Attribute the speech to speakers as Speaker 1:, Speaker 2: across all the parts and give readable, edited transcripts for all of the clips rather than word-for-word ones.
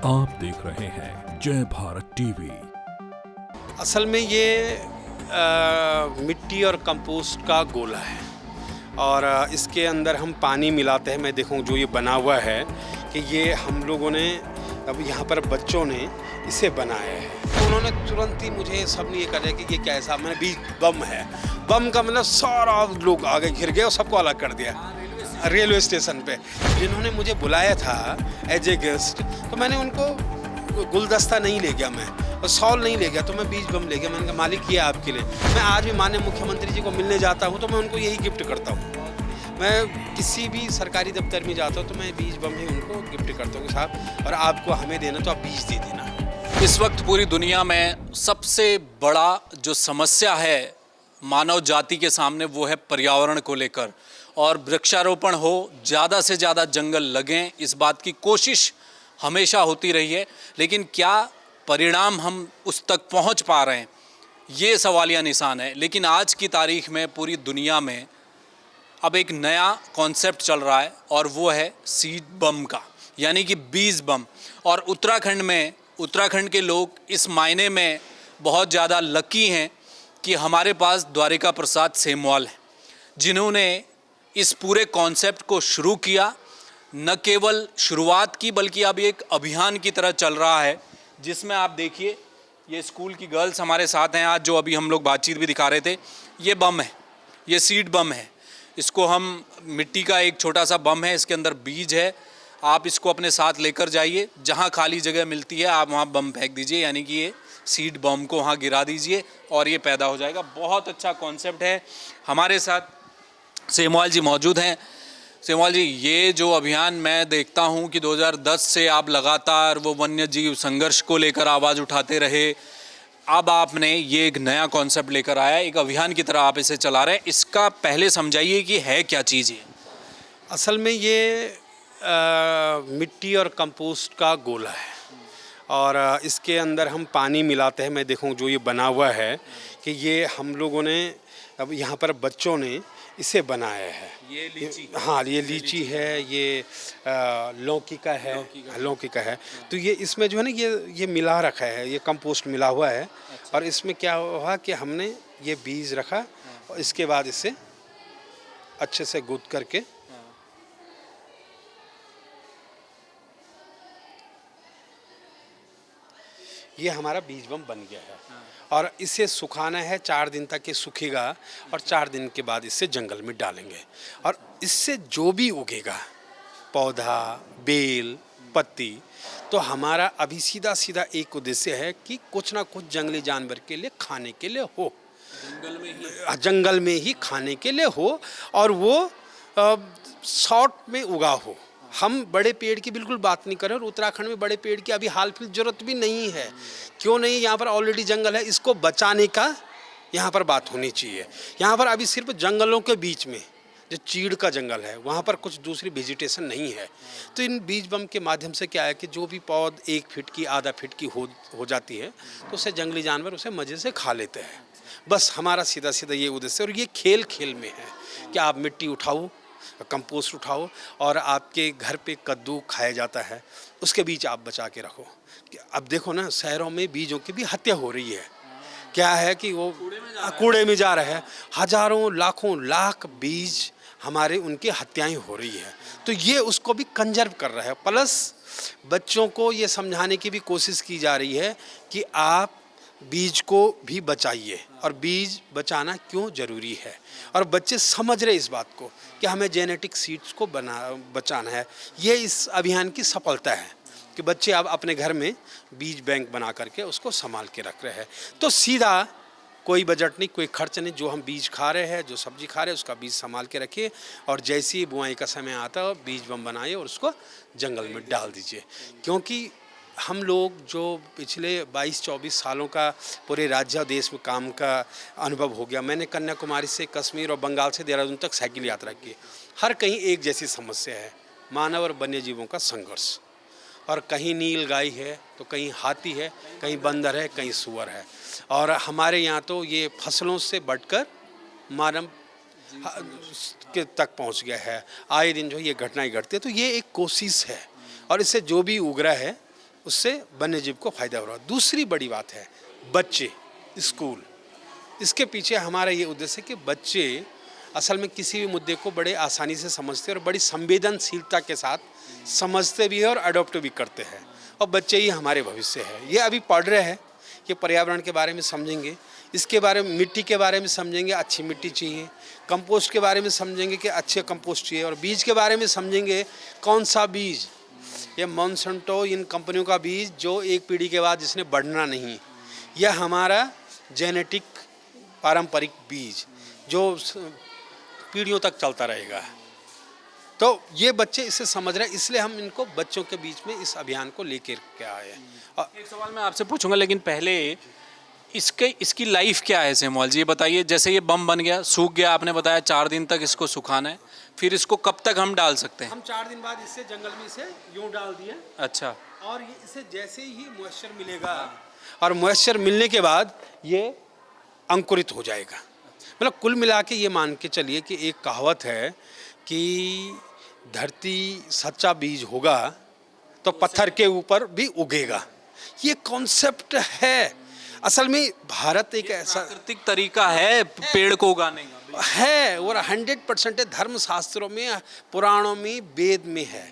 Speaker 1: आप देख रहे हैं जय भारत टीवी।
Speaker 2: असल में ये मिट्टी और कंपोस्ट का गोला है और इसके अंदर हम पानी मिलाते हैं। मैं देखूं जो ये बना हुआ है कि ये हम लोगों ने अब यहाँ पर बच्चों ने इसे बनाया है। तो उन्होंने तुरंत ही मुझे सबने ये कहा कि ये कैसा, मैंने बीज बम है। बम का मतलब सारा लोग आगे घिर गए और सबको अलग कर दिया रेलवे स्टेशन पे। जिन्होंने मुझे बुलाया था एज ए गेस्ट, तो मैंने उनको गुलदस्ता नहीं ले गया, मैं और शॉल नहीं ले गया, तो मैं बीज बम ले गया। मैंने कहा मालिक ये आपके लिए। मैं आज भी माननीय मुख्यमंत्री जी को मिलने जाता हूँ तो मैं उनको यही गिफ्ट करता हूँ। मैं किसी भी सरकारी दफ्तर में जाता हूँ तो मैं बीज बम ही उनको गिफ्ट करता हूँ। साहब और आपको हमें देना तो आप बीज दे देना।
Speaker 3: इस वक्त पूरी दुनिया में सबसे बड़ा जो समस्या है मानव जाति के सामने वो है पर्यावरण को लेकर, और वृक्षारोपण हो, ज़्यादा से ज़्यादा जंगल लगें, इस बात की कोशिश हमेशा होती रही है। लेकिन क्या परिणाम हम उस तक पहुंच पा रहे हैं, ये सवालिया निशान है। लेकिन आज की तारीख में पूरी दुनिया में अब एक नया कॉन्सेप्ट चल रहा है और वो है सीड बम का, यानी कि बीज बम। और उत्तराखंड के लोग इस मायने में बहुत ज़्यादा लकी हैं कि हमारे पास द्वारिका प्रसाद सेमवाल हैं, जिन्होंने इस पूरे कॉन्सेप्ट को शुरू किया। न केवल शुरुआत की बल्कि अब एक अभियान की तरह चल रहा है, जिसमें आप देखिए ये स्कूल की गर्ल्स हमारे साथ हैं आज, जो अभी हम लोग बातचीत भी दिखा रहे थे। ये बम है, ये सीड बम है। इसको हम मिट्टी का एक छोटा सा बम है, इसके अंदर बीज है। आप इसको अपने साथ लेकर जाइए, जहाँ खाली जगह मिलती है आप वहाँ बम फेंक दीजिए, यानी कि ये सीड बम को वहाँ गिरा दीजिए और ये पैदा हो जाएगा। बहुत अच्छा कॉन्सेप्ट है। हमारे साथ सेमवाल जी मौजूद हैं। सेमवाल जी, ये जो अभियान मैं देखता हूँ कि 2010 से आप लगातार वो वन्य जीव संघर्ष को लेकर आवाज़ उठाते रहे, अब आपने ये एक नया कॉन्सेप्ट लेकर आया, एक अभियान की तरह आप इसे चला रहे हैं। इसका पहले समझाइए कि है क्या चीज़ ये।
Speaker 2: असल में ये मिट्टी और कंपोस्ट का गोला है और इसके अंदर हम पानी मिलाते हैं। मैं देखूं जो ये बना हुआ है कि ये हम लोगों ने अब यहाँ पर बच्चों ने इसे बनाया है।
Speaker 3: ये लीची,
Speaker 2: हाँ ये लीची है, ये लौकी का है, लौकी का है। तो ये इसमें जो है ना ये मिला रखा है, ये कंपोस्ट मिला हुआ है। अच्छा। और इसमें क्या हुआ कि हमने ये बीज रखा और इसके बाद इसे अच्छे से गूंथ करके ये हमारा बीज बम बन गया है। और इसे सुखाना है, 4 दिन तक ये सूखेगा और 4 दिन के बाद इसे जंगल में डालेंगे। और इससे जो भी उगेगा पौधा, बेल, पत्ती, तो हमारा अभी सीधा सीधा एक उद्देश्य है कि कुछ ना कुछ जंगली जानवर के लिए खाने के लिए हो, जंगल में ही खाने के लिए हो और वो शॉर्ट में उगा हो। हम बड़े पेड़ की बिल्कुल बात नहीं कर रहे और उत्तराखंड में बड़े पेड़ की अभी हाल फिलहाल जरूरत भी नहीं है। क्यों नहीं? यहाँ पर ऑलरेडी जंगल है, इसको बचाने का यहाँ पर बात होनी चाहिए। यहाँ पर अभी सिर्फ जंगलों के बीच में जो चीड़ का जंगल है वहाँ पर कुछ दूसरी वेजिटेशन नहीं है। तो इन बीज बम के माध्यम से क्या है कि जो भी पौध 1 फीट की, आधा फीट की हो जाती है तो उसे जंगली जानवर उसे मज़े से खा लेते हैं। बस हमारा सीधा सीधा ये उद्देश्य। और ये खेल खेल में है कि आप मिट्टी उठाओ, कंपोस्ट उठाओ, और आपके घर पे कद्दू खाया जाता है उसके बीज आप बचा के रखो। अब देखो ना, शहरों में बीजों की भी हत्या हो रही है। क्या है कि वो कूड़े में जा रहे हैं, हजारों लाखों लाख बीज हमारे उनकी हत्याएं हो रही है। तो ये उसको भी कंजर्व कर रहा है। प्लस बच्चों को ये समझाने की भी कोशिश की जा रही है कि आप बीज को भी बचाइए और बीज बचाना क्यों ज़रूरी है। और बच्चे समझ रहे इस बात को कि हमें जेनेटिक सीड्स को बचाना है। ये इस अभियान की सफलता है कि बच्चे अब अपने घर में बीज बैंक बना करके उसको संभाल के रख रहे हैं। तो सीधा कोई बजट नहीं, कोई खर्च नहीं। जो हम बीज खा रहे हैं, जो सब्जी खा रहे हैं, उसका बीज संभाल के रखिए और जैसे ही बुआई का समय आता है बीज बम बनाइए और उसको जंगल में डाल दीजिए। क्योंकि हम लोग जो पिछले 22-24 सालों का पूरे राज्य और देश में काम का अनुभव हो गया। मैंने कन्याकुमारी से कश्मीर और बंगाल से देहरादून तक साइकिल यात्रा की। हर कहीं एक जैसी समस्या है, मानव और वन्य जीवों का संघर्ष। और कहीं नील गाय है तो कहीं हाथी है, कहीं बंदर है, कहीं सुअर है। और हमारे यहाँ तो ये फसलों से बढ़कर मानव के तक पहुँच गया है। आए दिन जो ये घटनाएं घटती है। तो ये एक कोशिश है और इससे जो भी उग रहा है उससे वन्य जीव को फायदा हो रहा है। दूसरी बड़ी बात है बच्चे, स्कूल। इसके पीछे हमारा ये उद्देश्य है कि बच्चे असल में किसी भी मुद्दे को बड़े आसानी से समझते हैं और बड़ी संवेदनशीलता के साथ समझते भी हैं और अडॉप्ट भी करते हैं। और बच्चे ही हमारे भविष्य है। ये अभी पढ़ रहे हैं कि पर्यावरण के बारे में समझेंगे, इसके बारे में, मिट्टी के बारे में समझेंगे, अच्छी मिट्टी चाहिए, कंपोस्ट के बारे में समझेंगे कि अच्छे कंपोस्ट चाहिए, और बीज के बारे में समझेंगे कौन सा बीज, ये मॉन्सेंटो इन कंपनियों का बीज जो एक पीढ़ी के बाद जिसने बढ़ना नहीं, यह हमारा जेनेटिक पारंपरिक बीज जो पीढ़ियों तक चलता रहेगा। तो ये बच्चे इसे समझ रहे हैं, इसलिए हम इनको बच्चों के बीच में इस अभियान को लेकर के आए हैं। और
Speaker 3: एक सवाल मैं आपसे पूछूंगा, लेकिन पहले इसकी लाइफ क्या है सेमवाल जी, ये बताइए। जैसे ये बम बन गया, सूख गया, आपने बताया 4 दिन तक इसको सुखाना है, फिर इसको कब तक हम डाल सकते हैं?
Speaker 2: हम 4 दिन बाद इससे जंगल में इसे यूं डाल दिया।
Speaker 3: अच्छा।
Speaker 2: और ये इसे जैसे ही मॉइस्चर मिलेगा और मॉइस्चर मिलने के बाद ये अंकुरित हो जाएगा। मतलब कुल मिला के ये मान के चलिए कि एक कहावत है कि धरती सच्चा बीज होगा तो पत्थर के ऊपर भी उगेगा। ये कॉन्सेप्ट है। असल में भारत एक ऐसा
Speaker 3: प्राकृतिक तरीका है पेड़ को उगाने का
Speaker 2: है और 100% धर्म शास्त्रों में, पुराणों में, वेद में है।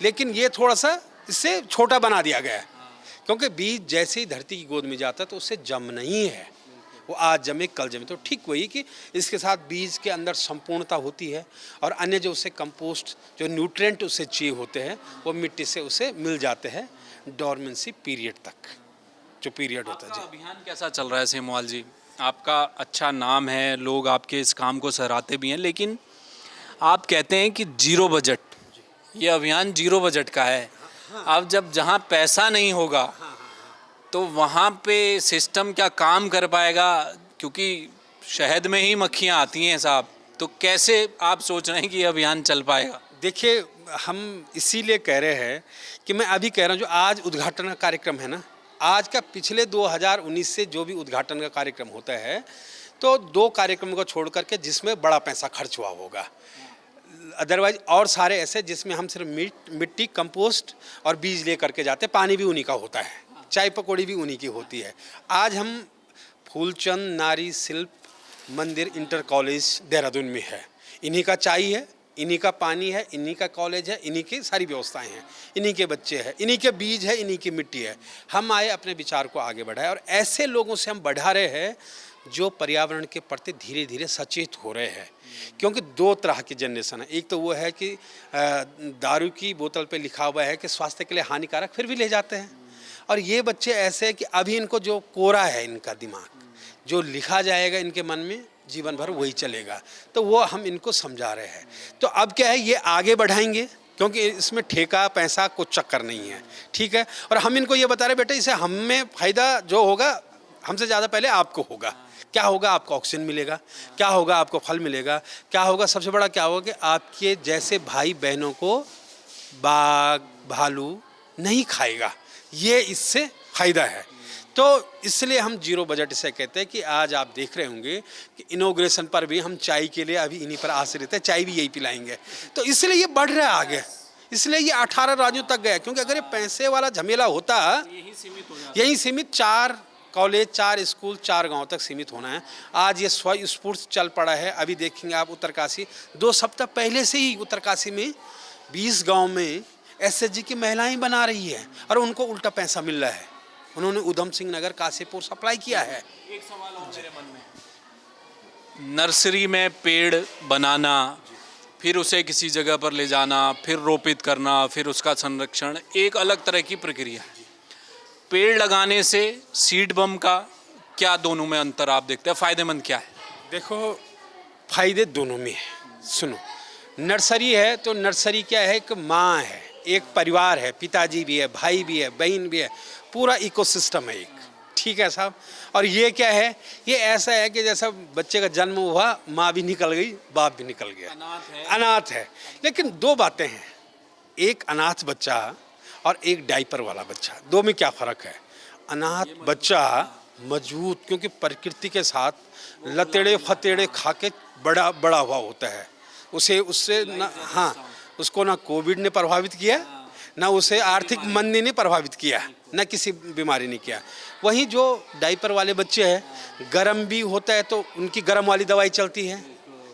Speaker 2: लेकिन ये थोड़ा सा इससे छोटा बना दिया गया है, क्योंकि बीज जैसे ही धरती की गोद में जाता है तो उससे जमना ही है। वो आज जमे कल जमे। तो ठीक वही कि इसके साथ बीज के अंदर संपूर्णता होती है और अन्य जो उसे कंपोस्ट, जो न्यूट्रिएंट उसे चाहिए होते हैं, वो मिट्टी से उसे मिल जाते हैं डॉर्मेंसी पीरियड तक, जो पीरियड होता है।
Speaker 3: आपका अभियान कैसा चल रहा है सेमवाल जी? आपका अच्छा नाम है, लोग आपके इस काम को सराहते भी हैं, लेकिन आप कहते हैं कि 0 बजट, ये अभियान 0 बजट का है। अब जब जहाँ पैसा नहीं होगा तो वहाँ पे सिस्टम क्या काम कर पाएगा? क्योंकि शहद में ही मक्खियाँ आती हैं साहब, तो कैसे आप सोच रहे हैं कि ये अभियान चल पाएगा?
Speaker 2: देखिए, हम इसीलिए कह रहे हैं कि मैं अभी कह रहा हूँ जो आज उद्घाटन का कार्यक्रम है ना, आज का पिछले 2019 से जो भी उद्घाटन का कार्यक्रम होता है, तो 2 कार्यक्रमों को छोड़ करके जिसमें बड़ा पैसा खर्च हुआ होगा। अदरवाइज और सारे ऐसे जिसमें हम सिर्फ मिट्टी, कंपोस्ट और बीज ले करके जाते, पानी भी उन्हीं का होता है, चाय पकौड़ी भी उन्हीं की होती है। आज हम फूलचंद नारी शिल्प मंदिर इंटर कॉलेज देहरादून में है, इन्हीं का चाय है, इन्हीं का पानी है, इन्हीं का कॉलेज है, इन्हीं की सारी व्यवस्थाएं हैं, इन्हीं के बच्चे हैं, इन्हीं के बीज है, इन्हीं की मिट्टी है। हम आए अपने विचार को आगे बढ़ाए और ऐसे लोगों से हम बढ़ा रहे हैं जो पर्यावरण के प्रति धीरे धीरे सचेत हो रहे हैं। क्योंकि 2 तरह की जनरेशन है। एक तो वो है कि दारू की बोतल पे लिखा हुआ है कि स्वास्थ्य के लिए हानिकारक, फिर भी ले जाते हैं। और ये बच्चे ऐसे हैं कि अभी इनको जो कोरा है इनका दिमाग, जो लिखा जाएगा इनके मन में जीवन भर वही चलेगा। तो वो हम इनको समझा रहे हैं। तो अब क्या है, ये आगे बढ़ाएंगे क्योंकि इसमें ठेका पैसा कुछ चक्कर नहीं है, ठीक है। और हम इनको ये बता रहे बेटे, इसे हमें फ़ायदा जो होगा हमसे ज़्यादा पहले आपको होगा। क्या होगा? आपको ऑक्सीजन मिलेगा, क्या होगा? आपको फल मिलेगा, क्या होगा? सबसे बड़ा क्या होगा कि आपके जैसे भाई बहनों को बाघ भालू नहीं खाएगा। ये इससे फ़ायदा है। तो इसलिए हम 0 बजट इसे कहते हैं कि आज आप देख रहे होंगे कि इनॉग्रेशन पर भी हम चाय के लिए अभी इन्हीं पर आश्रित है, चाय भी यही पिलाएंगे। तो इसलिए ये बढ़ रहा है आगे, इसलिए ये 18 राज्यों तक गया। क्योंकि अगर ये पैसे वाला झमेला होता, यही सीमित 4 कॉलेज, 4 स्कूल, 4 गांव तक सीमित होना है। आज ये स्वस्फूर्त चल पड़ा है। अभी देखेंगे आप उत्तरकाशी, 2 सप्ताह पहले से ही उत्तरकाशी में 20 गांव में SHG की महिलाएं बना रही है और उनको उल्टा पैसा मिल रहा है। उन्होंने उधम सिंह नगर, काशीपुर सप्लाई किया है।
Speaker 3: एक सवाल और मेरे मन में, नर्सरी में पेड़ बनाना, फिर उसे किसी जगह पर ले जाना, फिर रोपित करना, फिर उसका संरक्षण, एक अलग तरह की प्रक्रिया है। पेड़ लगाने से सीड बम का क्या दोनों में अंतर आप देखते हैं? फ़ायदेमंद क्या है?
Speaker 2: देखो, फायदे दोनों में है। सुनो, नर्सरी है तो नर्सरी क्या है, एक माँ है, एक परिवार है, पिताजी भी है, भाई भी है, बहन भी है, पूरा इकोसिस्टम है एक, ठीक है साहब। और ये क्या है, ये ऐसा है कि जैसा बच्चे का जन्म हुआ, माँ भी निकल गई, बाप भी निकल गया, अनाथ है। लेकिन 2 बातें हैं, एक अनाथ बच्चा और एक डायपर वाला बच्चा, 2 में क्या फ़र्क है? अनाथ बच्चा मजबूत, क्योंकि प्रकृति के साथ लतेड़े फतेड़े खा के बड़ा हुआ होता है। उससे ना, हाँ, उसको ना कोविड ने प्रभावित किया, ना उसे आर्थिक मंदी ने प्रभावित किया, ना किसी बीमारी ने किया। वहीं जो डायपर वाले बच्चे हैं, गर्म भी होता है तो उनकी गर्म वाली दवाई चलती है,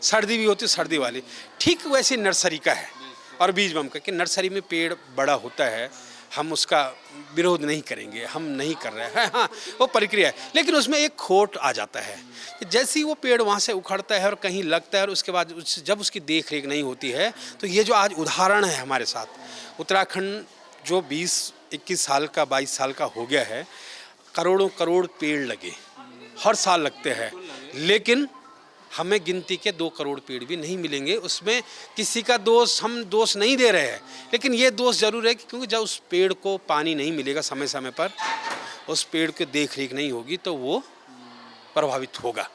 Speaker 2: सर्दी भी होती है सर्दी वाली। ठीक वैसे नर्सरी का है और बीज बम का, कि नर्सरी में पेड़ बड़ा होता है, हम उसका विरोध नहीं करेंगे, हम नहीं कर रहे हैं, हाँ वो प्रक्रिया है। लेकिन उसमें एक खोट आ जाता है कि जैसे ही वो पेड़ वहाँ से उखड़ता है और कहीं लगता है और उसके बाद जब उसकी देख रेख नहीं होती है, तो ये जो आज उदाहरण है हमारे साथ, उत्तराखंड जो 20-21 साल का 22 साल का हो गया है, करोड़ों करोड़ पेड़ लगे, हर साल लगते हैं, लेकिन हमें गिनती के 2 करोड़ पेड़ भी नहीं मिलेंगे। उसमें किसी का दोष, हम दोष नहीं दे रहे हैं, लेकिन ये दोष जरूर है कि क्योंकि जब उस पेड़ को पानी नहीं मिलेगा समय समय पर, उस पेड़ की देख रेख नहीं होगी, तो वो प्रभावित होगा।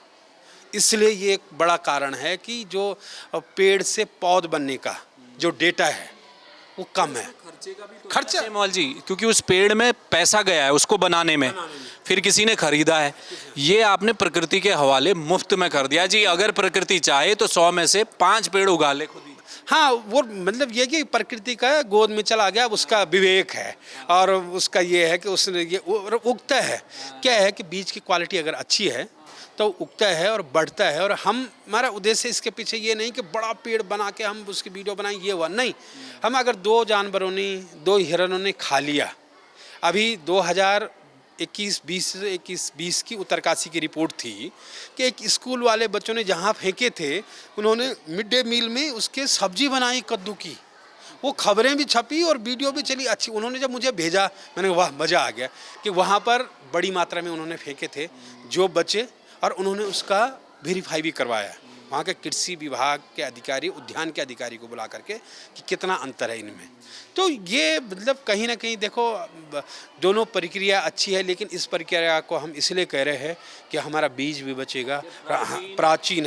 Speaker 2: इसलिए ये एक बड़ा कारण है कि जो पेड़ से पौध बनने का जो डेटा है वो कम है। खर्चा
Speaker 3: सेमवाल जी, क्योंकि उस पेड़ में पैसा गया है उसको बनाने में, फिर किसी ने खरीदा है, ये आपने प्रकृति के हवाले मुफ्त में कर दिया जी। अगर प्रकृति चाहे तो 100 में से 5 पेड़ उगा ले खुद ही।
Speaker 2: हाँ, वो मतलब ये कि प्रकृति का गोद में चला गया, उसका विवेक है और उसका ये है कि उसने ये उगता है। क्या है कि बीज की क्वालिटी अगर अच्छी है तो उगता है और बढ़ता है। और हमारा उद्देश्य इसके पीछे ये नहीं कि बड़ा पेड़ बना के हम उसकी वीडियो बनाएं, ये हुआ नहीं। हम अगर 2 जानवरों ने, 2 हिरणों ने खा लिया, अभी 2021-20 की उत्तरकाशी की रिपोर्ट थी कि एक स्कूल वाले बच्चों ने जहाँ फेंके थे, उन्होंने मिड डे मील में उसके सब्जी बनाई कद्दू की। वो खबरें भी छपी और वीडियो भी चली अच्छी। उन्होंने जब मुझे भेजा, मैंने वाह मज़ा आ गया कि वहाँ पर बड़ी मात्रा में उन्होंने फेंके थे जो बच्चे, और उन्होंने उसका वेरीफाई भी करवाया वहाँ के कृषि विभाग के अधिकारी, उद्यान के अधिकारी को बुला करके कि कितना अंतर है इनमें। तो ये मतलब कहीं ना कहीं देखो, दोनों प्रक्रिया अच्छी है, लेकिन इस प्रक्रिया को हम इसलिए कह रहे हैं कि हमारा बीज भी बचेगा। प्राचीन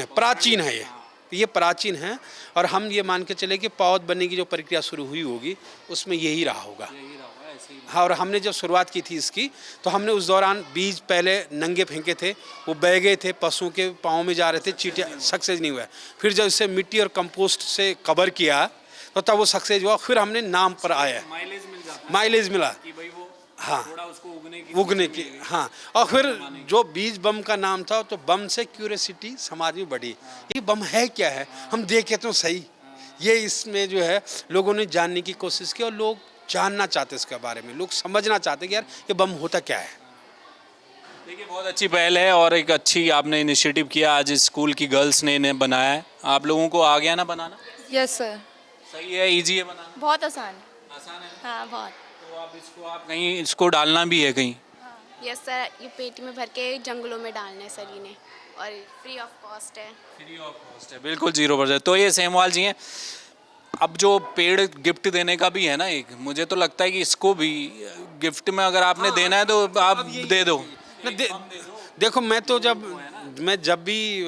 Speaker 2: है ये प्राचीन है, और हम ये मान के चले कि पौध बनने की जो प्रक्रिया शुरू हुई होगी उसमें यही रहा होगा। हाँ, और हमने जब शुरुआत की थी इसकी, तो हमने उस दौरान बीज पहले नंगे फेंके थे, वो बह गए थे, पशुओं के पाँव में जा रहे थे, चींटियाँ, सक्सेस नहीं हुआ। फिर जब इसे मिट्टी और कंपोस्ट से कवर किया तो तब वो सक्सेस हुआ। फिर हमने नाम पर आया, माइलेज मिला
Speaker 3: कि भाई वो
Speaker 2: हाँ
Speaker 3: थोड़ा उसको
Speaker 2: उगने की हाँ। और फिर जो बीज बम का नाम था, तो बम से क्यूरियोसिटी समाज में बढ़ी, ये बम है क्या है, हम देखें तो सही। ये इसमें जो है लोगों ने जानने की कोशिश की, और लोग जानना चाहते इसके बारे में, लोग समझना चाहते कि यार ये बम होता क्या है।
Speaker 3: देखिए, बहुत अच्छी पहल है और एक अच्छी आपने इनिशिएटिव किया। आज स्कूल की गर्ल्स ने इन्हें बनाया है, आप लोगों को आ गया ना बनाना?
Speaker 4: Yes sir.
Speaker 3: सही है, इजी है बनाना?
Speaker 4: बहुत आसान है।
Speaker 3: आसान है?
Speaker 4: हाँ बहुत।
Speaker 3: तो आप कहीं इसको डालना भी है कहीं?
Speaker 5: यस सर, ये पेटी में भर के जंगलों में डालना है सर इन्हें, और फ्री ऑफ कॉस्ट है।
Speaker 3: फ्री ऑफ कॉस्ट है, बिल्कुल 0%। तो ये सेमवाल जी हैं। अब जो पेड़ गिफ्ट देने का भी है ना, एक मुझे तो लगता है कि इसको भी गिफ्ट में अगर आपने देना है तो आप दे दो।
Speaker 2: देखो, मैं जब भी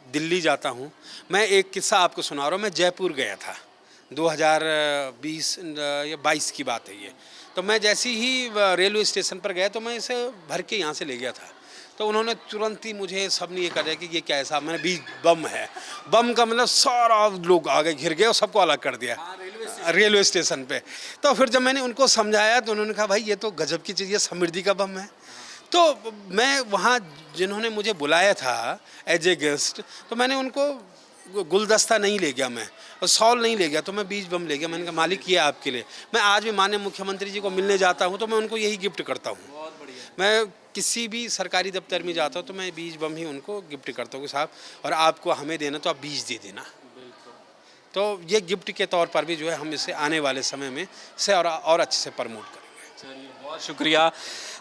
Speaker 2: दिल्ली जाता हूँ, मैं एक किस्सा आपको सुना रहा हूँ। मैं जयपुर गया था, 2020 या 22 की बात है ये। तो मैं जैसे ही रेलवे स्टेशन पर गया तो मैं इसे भर के यहाँ से ले गया था। तो उन्होंने तुरंत ही मुझे सबने ये कहा कि ये क्या है साहब। मैंने बीज बम है, बम का मतलब सारा लोग आगे घिर गए और सबको अलग कर दिया रेलवे स्टेशन पे। तो फिर जब मैंने उनको समझाया तो उन्होंने कहा भाई ये तो गजब की चीज़ है, समृद्धि का बम है। तो मैं वहाँ जिन्होंने मुझे बुलाया था एज ए गेस्ट, तो मैंने उनको गुलदस्ता नहीं ले गया, मैं और शॉल नहीं ले गया, तो मैं बीज बम ले गया। मैंने कहा मालिक ये आपके लिए। मैं आज भी माननीय मुख्यमंत्री जी को मिलने जाता हूँ तो मैं उनको यही गिफ्ट करता हूँ। मैं किसी भी सरकारी दफ्तर में जाता हूँ तो मैं बीज बम ही उनको गिफ्ट करता हूँ कि साहब, और आपको हमें देना तो आप बीज दे देना। तो ये गिफ्ट के तौर पर भी जो है हम इसे आने वाले समय में इसे और अच्छे से प्रमोट करेंगे।
Speaker 3: चलिए, बहुत शुक्रिया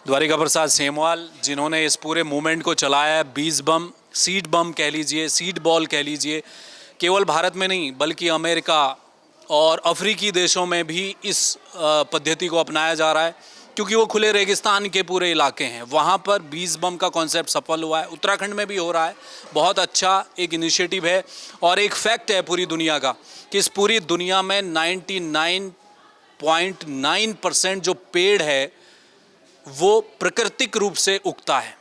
Speaker 3: द्वारिका प्रसाद सेमवाल, जिन्होंने इस पूरे मूवमेंट को चलाया है। बीज बम, सीड बम कह लीजिए, सीड बॉल कह लीजिए, केवल भारत में नहीं बल्कि अमेरिका और अफ्रीकी देशों में भी इस पद्धति को अपनाया जा रहा है, क्योंकि वो खुले रेगिस्तान के पूरे इलाके हैं। वहाँ पर बीज बम का कॉन्सेप्ट सफल हुआ है, उत्तराखंड में भी हो रहा है। बहुत अच्छा एक इनिशिएटिव है, और एक फैक्ट है पूरी दुनिया का कि इस पूरी दुनिया में 99.9% जो पेड़ है वो प्राकृतिक रूप से उगता है।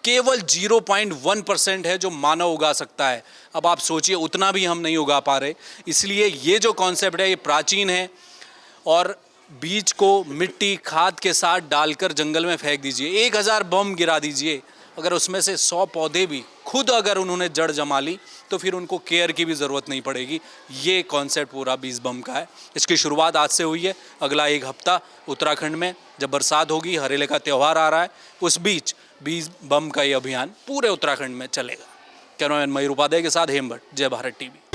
Speaker 3: केवल 0.1% है जो मानव उगा सकता है। अब आप सोचिए, उतना भी हम नहीं उगा पा रहे। इसलिए ये जो कॉन्सेप्ट है ये प्राचीन है, और बीज को मिट्टी खाद के साथ डालकर जंगल में फेंक दीजिए, 1000 बम गिरा दीजिए, अगर उसमें से 100 पौधे भी खुद अगर उन्होंने जड़ जमा ली तो फिर उनको केयर की भी ज़रूरत नहीं पड़ेगी। ये कॉन्सेप्ट पूरा बीज बम का है। इसकी शुरुआत आज से हुई है। अगला एक हफ्ता उत्तराखंड में जब बरसात होगी, हरेले का त्यौहार आ रहा है, उस बीच बीज बम का ये अभियान पूरे उत्तराखंड में चलेगा। कैमरामैन मयूर उपाध्याय के साथ हेमभट्ट, जय भारत टीवी।